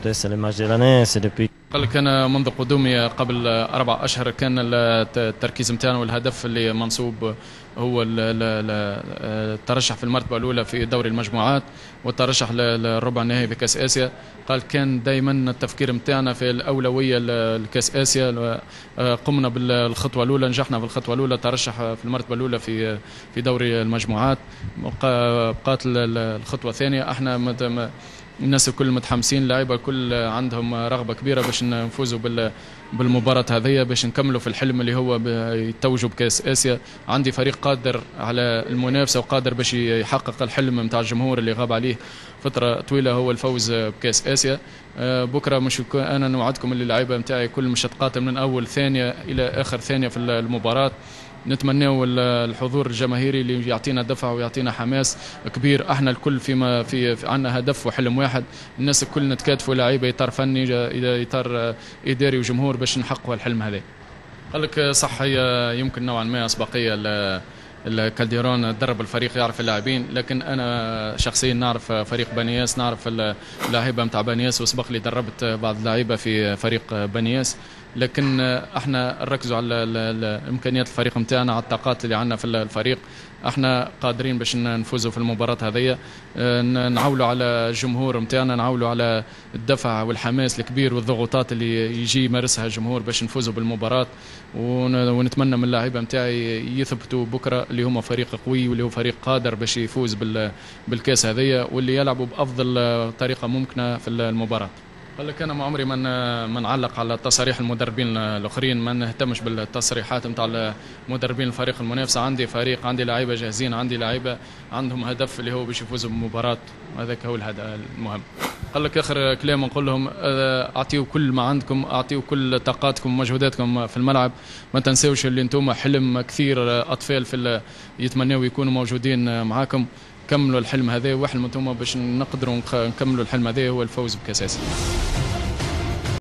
porter, c'est le match de l'année, c'est depuis. قال لك أنا منذ قدومي قبل 4 أشهر كان التركيز متاعنا والهدف اللي منصوب هو الترشح في المرتبة الأولى في دوري المجموعات والترشح للربع النهائي بكأس آسيا. قال كان دائما التفكير متاعنا في الأولوية لكأس آسيا. قمنا بالخطوة الأولى، نجحنا في الخطوة الأولى، ترشح في المرتبة الأولى في دوري المجموعات. بقات الخطوة الثانية. احنا الناس الكل متحمسين، اللاعيبه الكل عندهم رغبه كبيره باش نفوزوا بالمباراه هذه، باش نكملوا في الحلم اللي هو يتوجوا بكاس اسيا. عندي فريق قادر على المنافسه وقادر باش يحقق الحلم نتاع الجمهور اللي غاب عليه فتره طويله، هو الفوز بكاس اسيا. بكره مش انا نوعدكم اللي اللعيبه نتاعي كل مش تقاتل من اول ثانيه الى اخر ثانيه في المباراه. نتمناو الحضور الجماهيري اللي يعطينا دفع ويعطينا حماس كبير. احنا الكل في عندنا هدف وحلم واحد، الناس الكل نتكاتفوا، لعيبه اطار فني اطار اداري وجمهور باش نحققوا الحلم هذا. قال لك صح، هي يمكن نوعا ما اسبقيه الكالديرون درب الفريق يعرف اللاعبين، لكن انا شخصيا نعرف فريق بنياس، نعرف اللاعيبه نتاع بنياس، وسبق لي دربت بعض اللعيبه في فريق بنياس. لكن احنا نركزوا على امكانيات الفريق نتاعنا، على الطاقات اللي عندنا في الفريق. احنا قادرين باش نفوزوا في المباراه هذه، نعولوا على الجمهور نتاعنا، نعولوا على الدفع والحماس الكبير والضغوطات اللي يجي يمارسها الجمهور باش نفوزوا بالمباراه. ونتمنى من اللاعيبه نتاعي يثبتوا بكره اللي هما فريق قوي واللي هو فريق قادر باش يفوز بالكاس هذه، واللي يلعبوا بافضل طريقه ممكنه في المباراه. قال لك انا ما عمري ما نعلق على تصاريح المدربين الاخرين، ما نهتمش بالتصريحات نتاع مدربين الفريق المنافسه. عندي فريق، عندي لعيبه جاهزين، عندي لعيبه عندهم هدف اللي هو باش يفوزوا بالمباراه، هذاك هو الهدف المهم. قال لك اخر كلام نقول لهم اعطيوا كل ما عندكم، اعطيوا كل طاقاتكم ومجهوداتكم في الملعب. ما تنساوش اللي انتم حلم كثير اطفال يتمنوا يكونوا موجودين معاكم. كملوا الحلم هذا، وحلم انتم باش نقدروا نكملوا الحلم هذا هو الفوز بكاس آسيا.